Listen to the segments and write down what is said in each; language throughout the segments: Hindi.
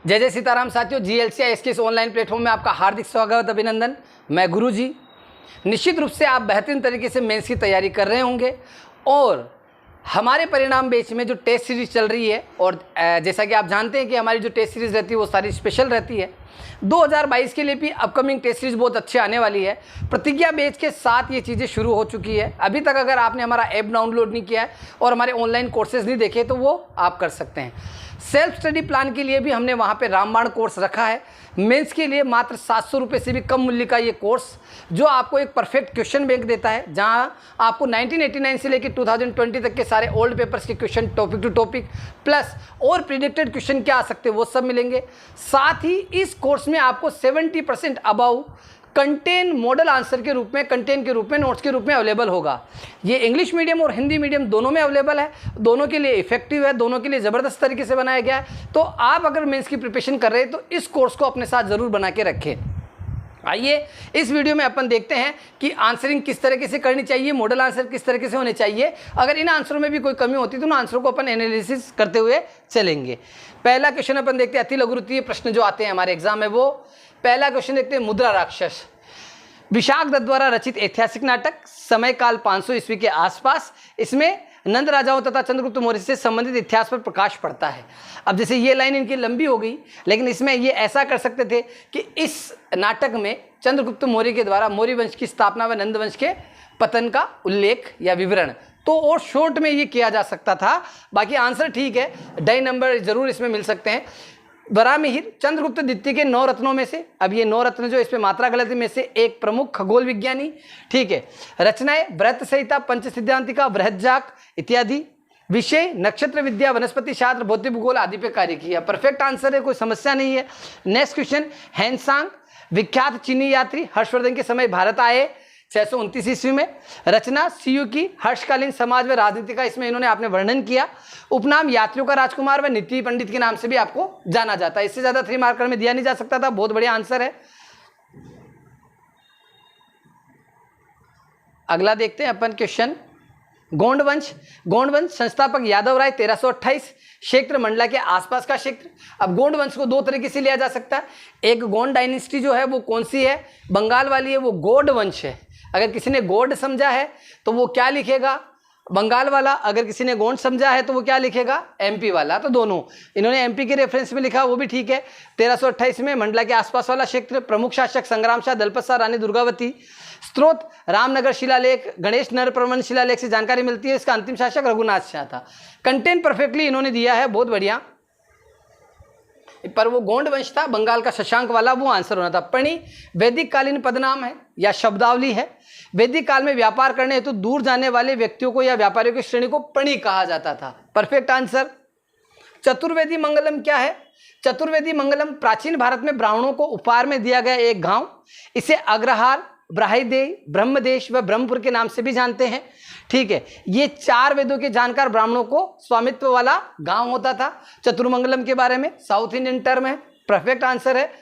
जय जय सीताराम साथियों, GLCIS के इस ऑनलाइन प्लेटफॉर्म में आपका हार्दिक स्वागत, अभिनंदन। मैं गुरु जी। निश्चित रूप से आप बेहतरीन तरीके से मेंस की तैयारी कर रहे होंगे और हमारे परिणाम बेच में जो टेस्ट सीरीज़ चल रही है, और जैसा कि आप जानते हैं कि हमारी जो टेस्ट सीरीज़ रहती है वो सारी स्पेशल रहती है। 2022 के लिए भी अपकमिंग टेस्ट सीरीज़ बहुत अच्छी आने वाली है। प्रतिज्ञा बेच के साथ ये चीज़ें शुरू हो चुकी है। अभी तक अगर आपने हमारा ऐप डाउनलोड नहीं किया है और हमारे ऑनलाइन कोर्सेज नहीं देखे तो वो आप कर सकते हैं। सेल्फ स्टडी प्लान के लिए भी हमने वहाँ पे रामबाण कोर्स रखा है। मेंस के लिए मात्र 700 रुपये से भी कम मूल्य का ये कोर्स, जो आपको एक परफेक्ट क्वेश्चन बैंक देता है, जहाँ आपको 1989 से लेकर 2020 तक के सारे ओल्ड पेपर्स के question topic to topic plus और प्रिडिक्टेड क्वेश्चन क्या आ सकते हैं वो सब मिलेंगे। साथ ही इस कोर्स में आपको 70% अबाउ कंटेंट मॉडल आंसर के रूप में, कंटेंट के रूप में, नोट्स के रूप में अवेलेबल होगा। ये इंग्लिश मीडियम और हिंदी मीडियम दोनों में अवेलेबल है, दोनों के लिए इफेक्टिव है, दोनों के लिए ज़बरदस्त तरीके से बनाया गया है। तो आप अगर मेंस की प्रिपरेशन कर रहे हैं तो इस कोर्स को अपने साथ ज़रूर बना के रखें। आइए इस वीडियो में अपन देखते हैं कि आंसरिंग किस तरीके से करनी चाहिए, मॉडल आंसर किस तरीके से होने चाहिए। अगर इन आंसरों में भी कोई कमी होती है तो उन आंसरों को अपन एनालिसिस करते हुए चलेंगे। पहला क्वेश्चन अपन देखते हैं, अति लघुरुत्तीय प्रश्न जो आते हैं हमारे एग्जाम में, वो पहला क्वेश्चन देखते हैं। मुद्रा राक्षस विशाख दत्त द्वारा रचित ऐतिहासिक नाटक, समय काल 500 ईस्वी के आसपास। इसमें नंद राजाओं तथा चंद्रगुप्त मौर्य से संबंधित इतिहास पर प्रकाश पड़ता है। अब जैसे ये लाइन इनकी लंबी हो गई, लेकिन इसमें ये ऐसा कर सकते थे कि इस नाटक में चंद्रगुप्त मौर्य के द्वारा मौर्य वंश की स्थापना व नंद वंश के पतन का उल्लेख या विवरण तो और शॉर्ट में ये किया जा सकता था। बाकी आंसर ठीक है, ढाई नंबर जरूर इसमें मिल सकते हैं। वराहमिहिर चंद्रगुप्त द्वितीय के 9 रत्नों में से, अब ये 9 रत्न जो इसमें मात्रा गलती में से एक प्रमुख खगोल विज्ञानी, ठीक है। रचनाएं बृहत संहिता, पंच सिद्धांतिका, बृहज्जाक इत्यादि। विषय नक्षत्र विद्या, वनस्पति शास्त्र, भौतिक भूगोल आदि पे कार्य किया। परफेक्ट आंसर है, कोई समस्या नहीं है। नेक्स्ट क्वेश्चन, हैंसांग विख्यात चीनी यात्री हर्षवर्धन के समय भारत आए 629 ईस्वी में। रचना सीयू की हर्षकालीन समाज व राजनीति का इसमें इन्होंने आपने वर्णन किया। उपनाम यात्रियों का राजकुमार व नीति पंडित के नाम से भी आपको जाना जाता है। इससे ज्यादा 3 मार्कर में दिया नहीं जा सकता था। बहुत बढ़िया आंसर है। अगला देखते हैं अपन क्वेश्चन, गोंड वंश। गोंड वंश संस्थापक यादव राय 1328, क्षेत्र मंडला के आसपास का क्षेत्र। अब गोंड वंश को 2 तरीके से लिया जा सकता है। एक गोंड डायनेस्टी जो है वो कौन सी है, बंगाल वाली है, वो गोड वंश है। अगर किसी ने गोड समझा है तो वो क्या लिखेगा, बंगाल वाला। अगर किसी ने गोंड समझा है तो वो क्या लिखेगा, एमपी वाला। तो दोनों इन्होंने एमपी के रेफरेंस में लिखा, वो भी ठीक है। 1328 में मंडला के आसपास वाला क्षेत्र। प्रमुख शासक संग्राम शाह, दलपत शाह, रानी दुर्गावती। स्त्रोत रामनगर शिलालेख, गणेश नरप्रवन शिलालेख से जानकारी मिलती है। इसका अंतिम शासक रघुनाथ शाह था। कंटेंट परफेक्टली इन्होंने दिया है, बहुत बढ़िया। पर वो गोंड वंश था, बंगाल का शशांक वाला, वो आंसर होना था। पणि वैदिक कालीन पदनाम है या शब्दावली है। वैदिक काल में व्यापार करने हेतु दूर जाने वाले व्यक्तियों को या व्यापारियों की श्रेणी को पणि कहा जाता था। Perfect answer. चतुर्वेदी मंगलम क्या है, चतुर्वेदी मंगलम प्राचीन भारत में ब्राह्मणों को उपहार में दिया गया एक गांव। इसे अग्रहार, ब्राह्मदेय, ब्रह्मदेश व ब्रह्मपुर के नाम से भी जानते हैं, ठीक है। ये 4 वेदों के जानकार ब्राह्मणों को स्वामित्व वाला गांव होता था। चतुर्मंगलम के बारे में साउथ इंडियन टर्म है। परफेक्ट आंसर है।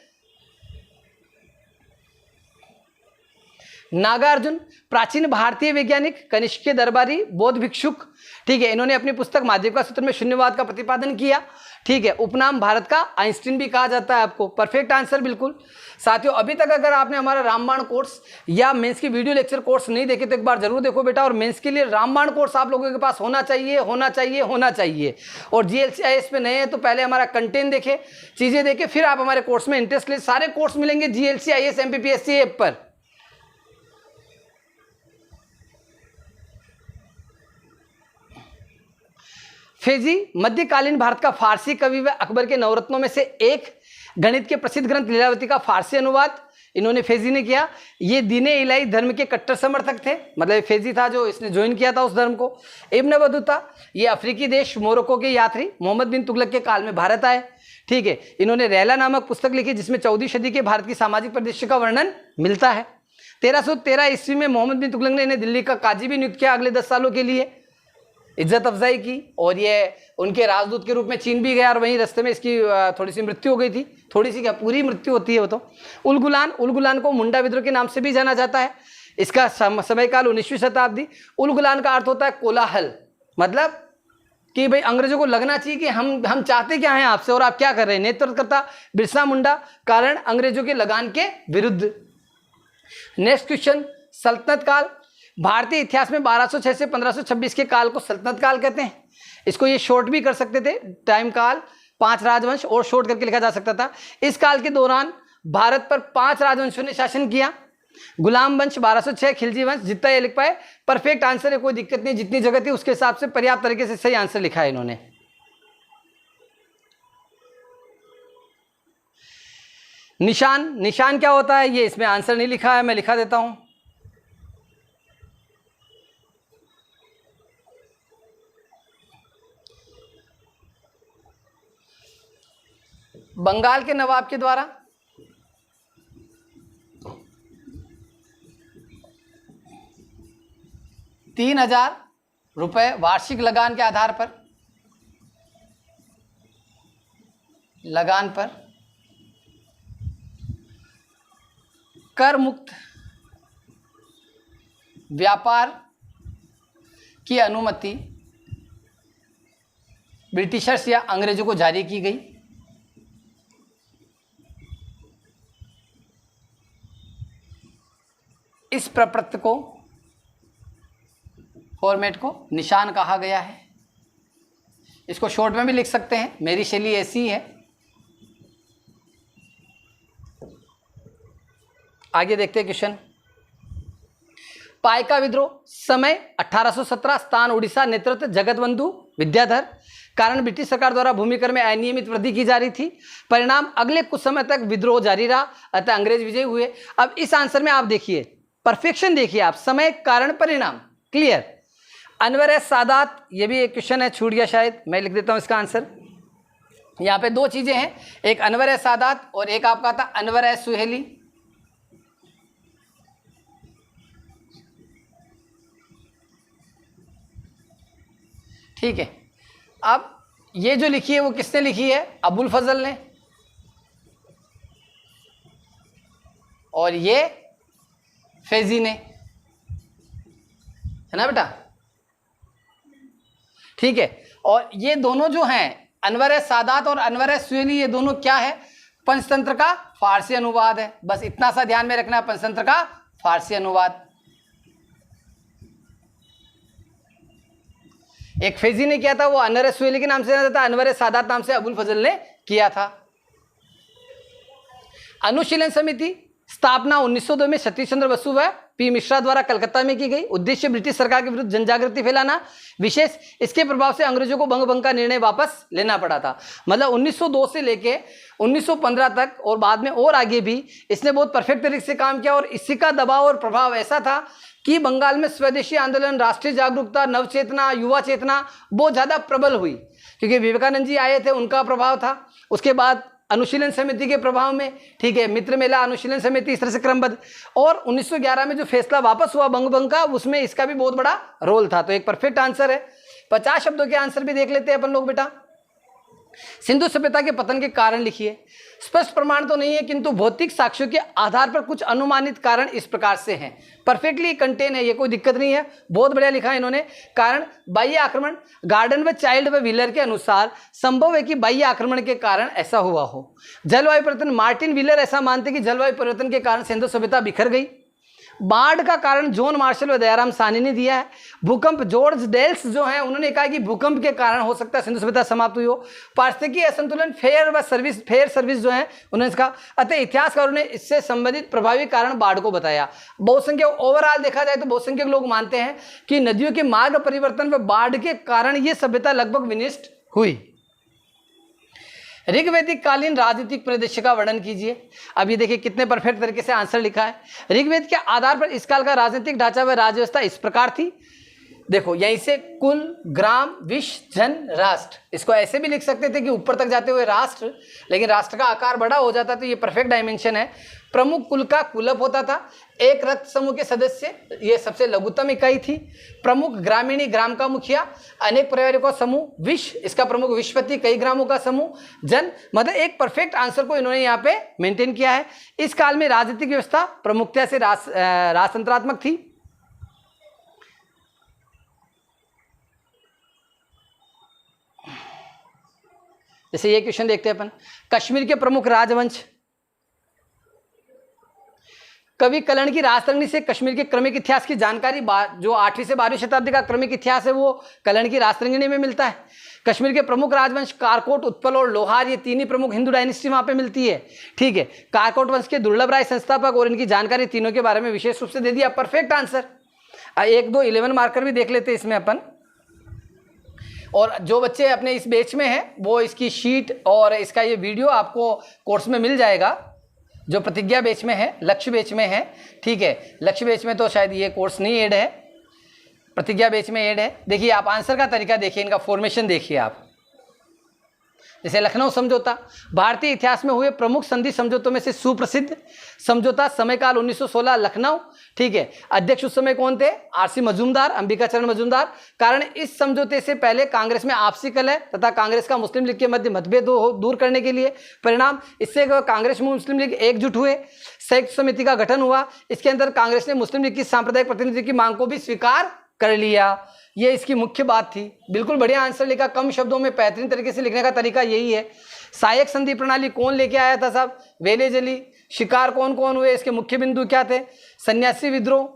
नागार्जुन प्राचीन भारतीय वैज्ञानिक, कनिष्क के दरबारी, बौद्ध भिक्षुक, ठीक है। इन्होंने अपनी पुस्तक माध्यिका सूत्र में शून्यवाद का प्रतिपादन किया, ठीक है। उपनाम भारत का आइंस्टीन भी कहा जाता है आपको। परफेक्ट आंसर बिल्कुल। साथियों, अभी तक अगर आपने हमारा रामबाण कोर्स या मेंस की वीडियो लेक्चर कोर्स नहीं देखे तो एक बार जरूर देखो बेटा। और मेंस के लिए रामबाण कोर्स आप लोगों के पास होना चाहिए, होना चाहिए, होना चाहिए। और GLCIS पे नए हैं तो पहले हमारा कंटेंट देखे, चीजें देखे, फिर आप हमारे कोर्स में इंटरेस्ट ले। सारे कोर्स मिलेंगे GLCIS MPPSC ऐप पर। फेजी मध्यकालीन भारत का फारसी कवि व अकबर के नवरत्नों में से एक। गणित के प्रसिद्ध ग्रंथ लीलावती का फारसी अनुवाद इन्होंने फेजी ने किया। ये दीने इलाही धर्म के कट्टर समर्थक थे, मतलब फेजी था जो इसने ज्वाइन किया था उस धर्म को। इब्न बतूता ये अफ्रीकी देश मोरक्को के यात्री मोहम्मद बिन तुगलक के काल में भारत आए, ठीक है। इन्होंने रहला नामक पुस्तक लिखी जिसमें 14वीं सदी के भारत की सामाजिक परिदृश्य का वर्णन मिलता है। 1313 ईस्वी में मोहम्मद बिन तुगलक ने इन्हें दिल्ली का काजी भी नियुक्त किया अगले 10 सालों के लिए, इज्जत अफजाई की। और ये उनके राजदूत के रूप में चीन भी गया और वहीं रास्ते में इसकी थोड़ी सी मृत्यु हो गई थी। थोड़ी सी क्या, पूरी मृत्यु होती है वो तो। उलगुलान को मुंडा विद्रोह के नाम से भी जाना जाता है। इसका समयकाल 19वीं शताब्दी। उलगुलान का अर्थ होता है कोलाहल, मतलब कि भाई अंग्रेजों को लगना चाहिए कि हम चाहते क्या हैं आपसे और आप क्या कर रहे हैं। नेतृत्वकर्ता बिरसा मुंडा, कारण अंग्रेजों के लगान के विरुद्ध। नेक्स्ट क्वेश्चन, सल्तनत काल। भारतीय इतिहास में 1206 से 1526 के काल को सल्तनत काल कहते हैं। इसको ये शॉर्ट भी कर सकते थे, टाइम काल, 5 राजवंश, और शॉर्ट करके लिखा जा सकता था। इस काल के दौरान भारत पर 5 राजवंशों ने शासन किया। गुलाम वंश 1206, खिलजी वंश, जितना ये लिख पाए परफेक्ट आंसर है, कोई दिक्कत नहीं, जितनी जगह थी उसके हिसाब से पर्याप्त तरीके से सही आंसर लिखा है इन्होंने। निशान, निशान क्या होता है ये इसमें आंसर नहीं लिखा है, मैं लिखा देता हूं। बंगाल के नवाब के द्वारा 3,000 रुपए वार्षिक लगान के आधार पर, लगान पर कर मुक्त व्यापार की अनुमति ब्रिटिशर्स या अंग्रेजों को जारी की गई। इस प्रपत्र को, फॉर्मेट को निशान कहा गया है। इसको शॉर्ट में भी लिख सकते हैं, मेरी शैली ऐसी है। आगे देखते हैं क्वेश्चन। पाइका विद्रोह, समय 1817, स्थान उड़ीसा, नेतृत्व जगत बंधु विद्याधर, कारण ब्रिटिश सरकार द्वारा भूमि कर में अनियमित वृद्धि की जा रही थी, परिणाम अगले कुछ समय तक विद्रोह जारी रहा, अतः अंग्रेज विजयी हुए। अब इस आंसर में आप देखिए, परफेक्शन देखिए आप, समय कारण परिणाम क्लियर। अनवर एस सादात, ये भी एक क्वेश्चन है, छूट गया शायद, मैं लिख देता हूं इसका आंसर। यहाँ पे 2 चीजें हैं, एक अनवर एस सादात और एक आपका था अनवर एस सुहेली। ठीक है, अब ये जो लिखी है वो किसने लिखी है? अबुल फजल ने, और ये फैजी ने, है ना बेटा? ठीक है, और ये दोनों जो हैं अनवर सादात और अनवर सुहेली, ये दोनों क्या है? पंचतंत्र का फारसी अनुवाद है। बस इतना सा ध्यान में रखना है, पंचतंत्र का फारसी अनुवाद। एक फैजी ने किया था, वो अनवर सुहेली के नाम से जाना था, अनवर सादात नाम से अबुल फजल ने किया था। अनुशीलन समिति स्थापना 1902 में सतीश चंद्र बसु व पी मिश्रा द्वारा कलकत्ता में की गई। उद्देश्य ब्रिटिश सरकार के विरुद्ध जनजागृति फैलाना। विशेष, इसके प्रभाव से अंग्रेजों को भंग का निर्णय वापस लेना पड़ा था। मतलब 1902 से लेके 1915 तक और बाद में और आगे भी इसने बहुत परफेक्ट तरीके से काम किया, और इसी का दबाव और प्रभाव ऐसा था कि बंगाल में स्वदेशी आंदोलन, राष्ट्रीय जागरूकता, नवचेतना, युवा चेतना बहुत ज़्यादा प्रबल हुई, क्योंकि विवेकानंद जी आए थे, उनका प्रभाव था। उसके बाद अनुशीलन समिति के प्रभाव में, ठीक है, मित्र मेला, अनुशीलन समिति, इस तरह से क्रमबद्ध। और 1911 में जो फैसला वापस हुआ बंग का, उसमें इसका भी बहुत बड़ा रोल था। तो एक परफेक्ट आंसर है। 50 शब्दों के आंसर भी देख लेते हैं अपन लोग बेटा। सिंधु सभ्यता के पतन के कारण लिखिए। स्पष्ट प्रमाण तो नहीं है, किंतु भौतिक साक्ष्यों के आधार पर कुछ अनुमानित कारण इस प्रकार से हैं। परफेक्टली कंटेन है, ये कोई दिक्कत नहीं है, बहुत बढ़िया लिखा है इन्होंने। कारण बाह्य आक्रमण, गार्डन व चाइल्ड व व्हीलर के अनुसार संभव है कि बाह्य आक्रमण के कारण ऐसा हुआ हो। जलवायु परिवर्तन, मार्टिन व्हीलर ऐसा मानते कि जलवायु परिवर्तन के कारण सिंधु सभ्यता बिखर गई। बाढ़ का कारण जॉन मार्शल व दयाराम साहनी ने दिया है। भूकंप, जॉर्ज डेल्स जो है उन्होंने कहा कि भूकंप के कारण हो सकता है सिंधु सभ्यता समाप्त हुई हो। पारिस्थितिकी असंतुलन, फेयर सर्विस जो है उन्होंने कहा। अतः इतिहासकारों ने इससे संबंधित प्रभावी कारण बाढ़ को बताया। बहुसंख्यक, ओवरऑल देखा जाए तो बहुसंख्यक लोग मानते हैं कि नदियों के मार्ग परिवर्तन व बाढ़ के कारण ये सभ्यता लगभग विनष्ट हुई। ऋग्वैदिक कालीन राजनीतिक परिदृश्य का वर्णन कीजिए। अब ये देखिए कितने परफेक्ट तरीके से आंसर लिखा है। ऋग्वेद के आधार पर इस काल का राजनीतिक ढांचा व राज्यव्यवस्था इस प्रकार थी। देखो यहीं से कुल, ग्राम, विश्व, जन, राष्ट्र, इसको ऐसे भी लिख सकते थे कि ऊपर तक जाते हुए राष्ट्र, लेकिन राष्ट्र का आकार बड़ा हो जाता तो ये परफेक्ट डायमेंशन है। प्रमुख कुल का कुलप होता था। एक रक्त समूह के सदस्य, ये सबसे लघुतम इकाई थी। प्रमुख ग्रामीणी, ग्राम का मुखिया। अनेक परिवारों का समूह। विश्व, इसका प्रमुख विश्वपति, कई ग्रामों का समूह। जन, मतलब एक परफेक्ट आंसर को इन्होंने यहाँ पे मेंटेन किया है। इस काल में राजनीतिक व्यवस्था प्रमुखता से राजतंत्रात्मक थी। जैसे ये क्वेश्चन देखते हैं अपन, कश्मीर के प्रमुख राजवंश। कवि कल्याण की राजतरंगिणी से कश्मीर के क्रमिक इतिहास की जानकारी जो 8वीं से 12वीं शताब्दी का क्रमिक इतिहास है वो कल्याण की राजतरंगिणी में मिलता है। कश्मीर के प्रमुख राजवंश कारकोट, उत्पल और लोहार, ये तीन ही प्रमुख हिंदू डायनेस्टी वहां पे मिलती है। ठीक है, कारकोट वंश के दुर्लभ राय संस्थापक और इनकी जानकारी तीनों के बारे में विशेष रूप से दे दिया। Perfect answer. 1-2 11 मार्कर भी देख लेते हैं इसमें अपन। और जो बच्चे अपने इस बैच में हैं वो इसकी शीट और इसका ये वीडियो आपको कोर्स में मिल जाएगा, जो प्रतिज्ञा बैच में है, लक्ष्य बैच में है। ठीक है, लक्ष्य बैच में तो शायद ये कोर्स नहीं ऐड है, प्रतिज्ञा बैच में ऐड है। देखिए आप आंसर का तरीका देखिए, इनका फॉर्मेशन देखिए आप। जैसे लखनऊ समझौता, भारतीय इतिहास में हुए प्रमुख संधि समझौतों में से सुप्रसिद्ध समझौता, समयकाल 1916, लखनऊ। ठीक है, अध्यक्ष उस समय कौन थे? आरसी मजूमदार, अंबिकाचरण मजूमदार। कारण इस समझौते से पहले कांग्रेस में आपसी कलह तथा कांग्रेस का मुस्लिम लीग के मध्य मतभेद दूर करने के लिए, परिणाम इससे कांग्रेस में मुस्लिम लीग एकजुट हुए, संयुक्त समिति का गठन हुआ। इसके अंदर कांग्रेस ने मुस्लिम लीग की सांप्रदायिक प्रतिनिधि की मांग को भी स्वीकार कर लिया। ये इसकी मुख्य बात थी। बिल्कुल बढ़िया आंसर लिखा, कम शब्दों में बेहतरीन तरीके से लिखने का तरीका यही है। सहायक संधि प्रणाली कौन लेके आया था साहब? वेलेजली। शिकार कौन कौन हुए, इसके मुख्य बिंदु क्या थे? सन्यासी विद्रोह,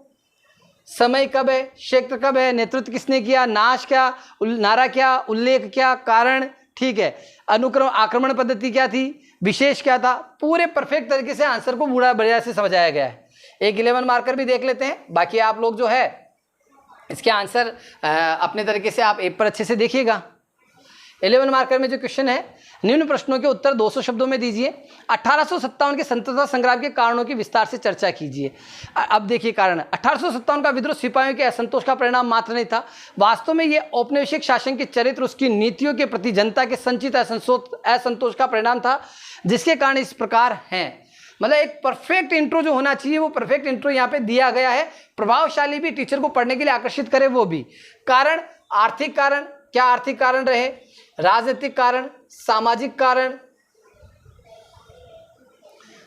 समय कब है, क्षेत्र कब है, नेतृत्व किसने किया, नाश क्या, नारा क्या, उल्लेख क्या, कारण। ठीक है, अनुक्रम आक्रमण पद्धति क्या थी, विशेष क्या था। पूरे परफेक्ट तरीके से आंसर को बड़ा बढ़िया से समझाया गया है। एक 11 मार्कर भी देख लेते हैं। बाकी आप लोग जो है इसके आंसर अपने तरीके से आप ऐप पर अच्छे से देखिएगा। 11 मार्कर में जो क्वेश्चन है, निम्न प्रश्नों के उत्तर 200 शब्दों में दीजिए। 1857 के स्वतंत्रता संग्राम के कारणों की विस्तार से चर्चा कीजिए। अब देखिए कारण, 1857 का विद्रोह सिपाहियों के असंतोष का परिणाम मात्र नहीं था, वास्तव में यह औपनिवेशिक शासन के चरित्र, उसकी नीतियों के प्रति जनता के संचित असंतोष का परिणाम था, जिसके कारण इस प्रकार हैं। मतलब एक परफेक्ट इंट्रो जो होना चाहिए वो परफेक्ट इंट्रो यहाँ पे दिया गया है। प्रभावशाली भी, टीचर को पढ़ने के लिए आकर्षित करे वो भी। कारण, आर्थिक कारण, क्या आर्थिक कारण रहे, राजनीतिक कारण, सामाजिक कारण,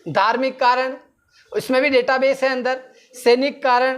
धार्मिक कारण, इसमें भी डेटाबेस है अंदर, सैनिक कारण,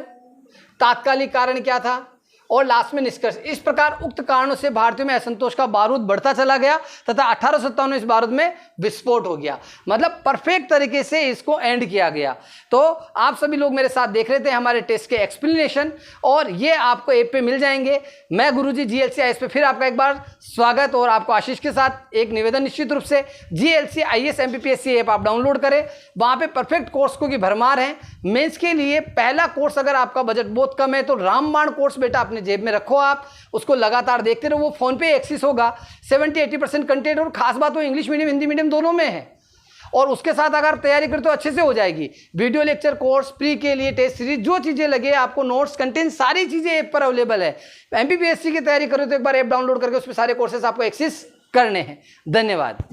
तात्कालिक कारण क्या था, और लास्ट में निष्कर्ष। इस प्रकार उक्त कारणों से भारतीयों में असंतोष का बारूद बढ़ता चला गया तथा 1857 में इस बारूद में विस्फोट हो गया। मतलब परफेक्ट तरीके से इसको एंड किया गया। तो आप सभी लोग मेरे साथ देख रहे थे हमारे टेस्ट के एक्सप्लेनेशन, और ये आपको ऐप पे मिल जाएंगे। मैं गुरुजी GLC IAS पे फिर आपका एक बार स्वागत, और आपको आशीष के साथ एक निवेदन, निश्चित रूप से GLC IAS MPPSC ऐप आप डाउनलोड करें। वहाँ पे परफेक्ट कोर्स की भरमार है। मेंस के लिए पहला कोर्स, अगर आपका बजट बहुत कम है तो रामबाण कोर्स बेटा अपने जेब में रखो, आप उसको लगातार देखते रहो। वो फोन पे एक्सेस होगा, 70-80% कंटेंट, और खास बात वो इंग्लिश मीडियम हिंदी मीडियम दोनों में है। और उसके साथ अगर तैयारी करें तो अच्छे से हो जाएगी। वीडियो लेक्चर कोर्स, प्री के लिए टेस्ट सीरीज, जो चीजें लगे आपको, नोट्स, कंटेंट, सारी चीजें ऐप पर अवेलेबल है। MPPSC की तैयारी करो तो एक बार ऐप डाउनलोड करके उसमें सारे कोर्सेस आपको एक्सेस करने हैं। धन्यवाद।